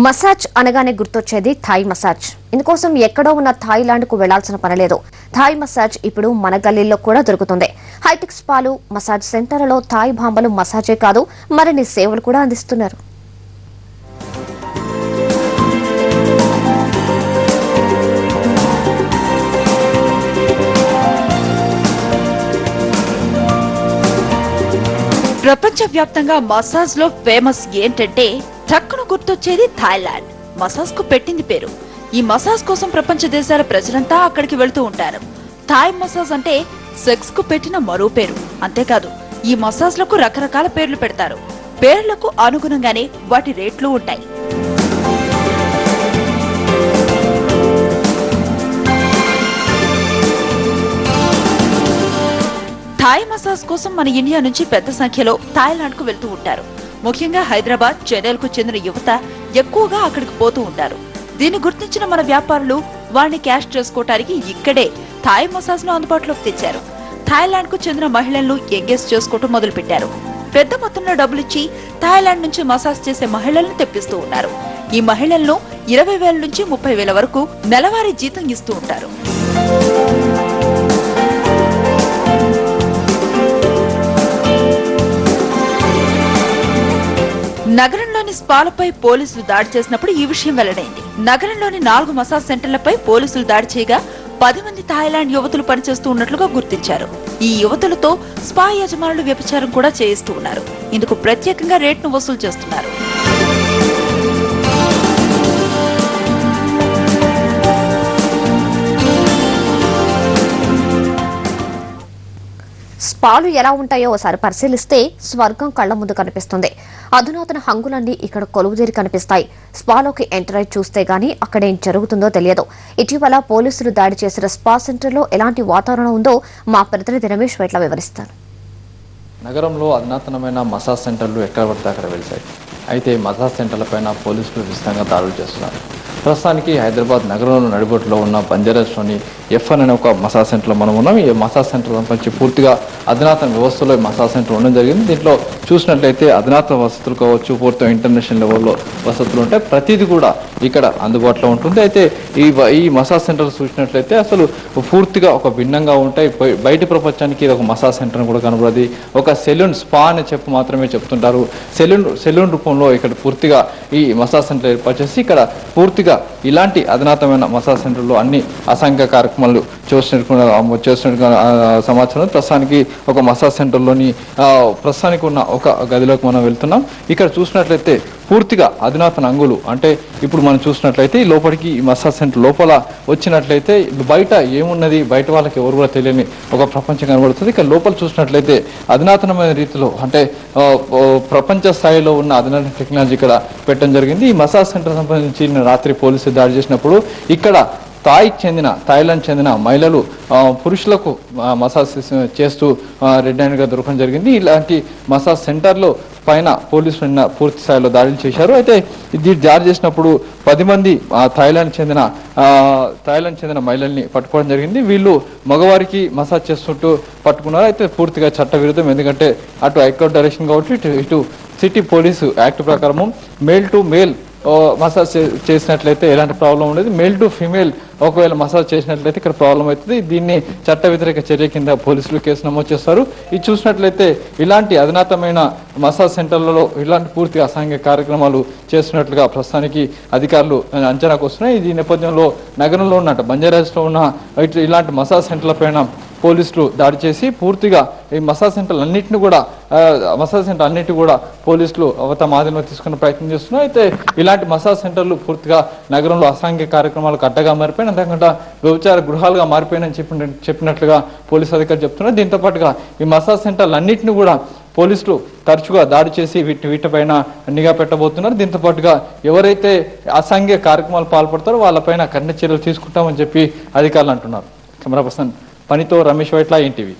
Massage అనగానే గుర్తొచ్చేది Thai massage. ఇందుకోసం ఎక్కడో ఉన్న థాయిలాండ్ కు వెళ్లాల్సిన పనిలేదు. థాయ్ మసాజ్ ఇప్పుడు మన గల్లీల్లో కూడా దొరుకుతుంది. హైటెక్ స్పాలు, మసాజ్ సెంటర్లలో థాయ్ భామలు మసాజే కాదు మరిన్ని సేవలు కూడా అందిస్తున్నారు. ప్రపంచవ్యాప్తంగా మసాజ్ లో ఫేమస్ ఏంటంటే టక్కును గుర్తొచ్చేది థాయిలాండ్. మసాజ్ కు పెట్టింది పేరు. ఈ మసాజ్ కోసం ప్రపంచ దేశాల ప్రజలంతా అక్కడికి వెళ్తూ ఉంటారు. థాయ్ మసాజ్ అంటే సెక్స్ కు పెట్టిన మరో పేరు. అంతేకాదు ఈ మసాజ్ లకు రకరకాల పేర్లు పెడతారు. పేర్లకు అనుగుణంగానే వాటి రేట్లు ఉంటాయి. థాయ్ మసాజ్ కోసం మన ఇండియా నుంచి పెద్ద సంఖ్యలో థాయిలాండ్ కు వెళ్తూ ఉంటారు. ముఖ్యంగా హైదరాబాద్, చెన్నైలకు చెందిన యువత ఎక్కువగా అక్కడికి పోతూ ఉంటారు. దీన్ని గుర్తించిన మన వ్యాపారులు వారిని క్యాష్ చేసుకోవటానికి ఇక్కడే థాయ్ మసాజ్ ను అందుబాటులోకి తెచ్చారు. థాయిలాండ్ కు చెందిన మహిళలను ఎంగేజ్ చేసుకోవటం మొదలు పెట్టారు. పెద్ద మొత్తంలో డబ్బులిచ్చి థాయిలాండ్ నుంచి మసాజ్ చేసే మహిళలను తెప్పిస్తూ ఉన్నారు. ఈ మహిళలను 20,000 నుంచి 30,000 వరకు నెలవారీ జీతం ఇస్తూ ఉంటారు. నగరంలోని స్పాలపై పోలీసులు దాడి చేసినప్పుడు ఈ విషయం వెల్లడైంది. నగరంలోని 4 మసాజ్ సెంటర్లపై పోలీసులు దాడి చేయగా 10 మంది థాయిలాండ్ యువతులు పనిచేస్తూ ఉన్నట్లుగా గుర్తించారు. ఈ యువతులతో స్పా యజమానులు వ్యభిచారం కూడా చేయిస్తూ ఉన్నారు. ఇందుకు ప్రత్యేకంగా రేట్ను వసూలు చేస్తున్నారు. స్పాలు ఎలా ఉంటాయో ఒకసారి పరిశీలిస్తే స్వర్గం కళ్ల ముందు కనిపిస్తుంది. అధునాతన హంగులన్నీ ఇక్కడ కొలువుదీరి కనిపిస్తాయి. స్పాలోకి ఎంటర్ అయి చూస్తే గానీ అక్కడేం జరుగుతుందో తెలియదు. ఇటీవల పోలీసులు దాడి చేసిన స్పా సెంటర్లో ఎలాంటి వాతావరణం ఉందో మా ప్రతినిధి రమేష్ వైట్ల వివరిస్తారు. నగరంలో అధునాతనమైన మసాజ్ సెంటర్లు ఎక్కడ పడితే అక్కడ వెలిశాయి. అయితే మసాజ్ సెంటర్లపైన పోలీసులు విస్తృతంగా దాడులు చేస్తున్నారు. ప్రస్తుతానికి హైదరాబాద్ నగరంలో నడిబొట్టులో ఉన్న బంజారాస్లోని ఎఫ్ఎన్ అనే ఒక మసాజ్ సెంటర్లో మనం ఉన్నాం. ఈ మసాజ్ సెంటర్ సంబంధించి పూర్తిగా అధునాతన వ్యవస్థలో ఈ మసాజ్ సెంటర్ ఉండడం జరిగింది. దీంట్లో చూసినట్లయితే అధునాతన వసతులు కావచ్చు, పూర్తిగా ఇంటర్నేషనల్ లెవెల్లో వసతులు ఉంటాయి. ప్రతిదీ కూడా ఇక్కడ అందుబాటులో ఉంటుంది. అయితే ఈ మసాజ్ సెంటర్ చూసినట్లయితే అసలు పూర్తిగా ఒక భిన్నంగా ఉంటాయి. బయట ప్రపంచానికి ఇది ఒక మసాజ్ సెంటర్ కూడా కనబడదు. ఒక సెలూన్, స్పా అని మాత్రమే చెప్తుంటారు. సెలూన్ రూపంలో ఇక్కడ పూర్తిగా ఈ మసాజ్ సెంటర్ ఏర్పాటు చేసి ఇక్కడ పూర్తిగా ఇలాంటి అధునాతమైన మసాజ్ సెంటర్లో అన్ని అసాంఘిక కార్యక్రమాలు చేస్తున్నట్టుగా సమాచారం. ప్రస్తుతానికి ఒక మసాజ్ సెంటర్లోని ప్రస్తుతానికి ఉన్న ఒక గదిలోకి మనం వెళ్తున్నాం. ఇక్కడ చూసినట్లయితే పూర్తిగా అధునాతన అంగులు అంటే ఇప్పుడు మనం చూసినట్లయితే లోపలికి ఈ మసాజ్ సెంటర్ లోపల వచ్చినట్లయితే బయట ఏమున్నది, బయట వాళ్ళకి ఎవరు కూడా తెలియని ఒక ప్రపంచం కనబడుతుంది. ఇక్కడ లోపల చూసినట్లయితే అధునాతనమైన రీతిలో అంటే ప్రపంచ స్థాయిలో ఉన్న అధునాతన టెక్నాలజీ ఇక్కడ పెట్టడం జరిగింది. ఈ మసాజ్ సెంటర్ సంబంధించి రాత్రి పోలీసులు దాడి చేసినప్పుడు ఇక్కడ థాయిలాండ్ చెందిన మహిళలు పురుషులకు మసాజ్ చేస్తూ రెడ్ హ్యాండ్గా దొరకడం జరిగింది. ఇలాంటి మసాజ్ సెంటర్లో పైన పోలీసులు పూర్తి స్థాయిలో దాడులు చేశారు. అయితే ఇది దాడి చేసినప్పుడు 10 మంది థాయిలాండ్ చెందిన మహిళల్ని పట్టుకోవడం జరిగింది. వీళ్ళు మగవారికి మసాజ్ చేస్తుంటూ పట్టుకున్నారు. అయితే పూర్తిగా చట్టవిరుద్ధం. ఎందుకంటే అటు హైకోర్టు డైరెక్షన్ కాబట్టి ఇటు సిటీ పోలీసు యాక్ట్ ప్రకారము మేల్ టు మేల్ మసాజ్ చేసినట్లయితే ఎలాంటి ప్రాబ్లం ఉండదు. మేల్ టు ఫీమేల్ ఒకవేళ మసాజ్ చేసినట్లయితే ఇక్కడ ప్రాబ్లం అవుతుంది. దీన్ని చట్ట వ్యతిరేక చర్య కింద పోలీసులు కేసు నమోదు చేస్తారు. ఇది చూసినట్లయితే ఇలాంటి అధునాతమైన మసాజ్ సెంటర్లలో ఇలాంటి పూర్తిగా అసాంఘిక కార్యక్రమాలు చేస్తున్నట్లుగా ప్రస్తుతానికి అధికారులు అంచనాకు వస్తున్నాయి. ఈ నేపథ్యంలో నగరంలో ఉన్న బంజారాస్లో ఉన్న ఇలాంటి మసాజ్ సెంటర్ల పైన పోలీసులు దాడి చేసి పూర్తిగా ఈ మసాజ్ సెంటర్ అన్నింటినీ కూడా పోలీసులు తమ ఆధీనంలో తీసుకునే ప్రయత్నం చేస్తున్నారు. అయితే ఇలాంటి మసాజ్ సెంటర్లు పూర్తిగా నగరంలో అసాంఘిక కార్యక్రమాలకు అడ్డగా మారిపోయిన, అంతేకాకుండా వ్యభిచార గృహాలుగా మారిపోయినని చెప్పినట్లుగా పోలీసు అధికారులు చెప్తున్నారు. దీంతో పాటుగా ఈ మసాజ్ సెంటర్లు అన్నింటినీ కూడా పోలీసులు తరచుగా దాడి చేసి వీటిపైన నిఘా పెట్టబోతున్నారు. దీంతో పాటుగా ఎవరైతే అసాంఘిక కార్యక్రమాలు పాల్పడతారో వాళ్ళపైన కఠిన చర్యలు తీసుకుంటామని చెప్పి అధికారులు అంటున్నారు. కెమెరా పర్సన్ పనితో రమేష్ వైట్ల, ఎన్టీవీ.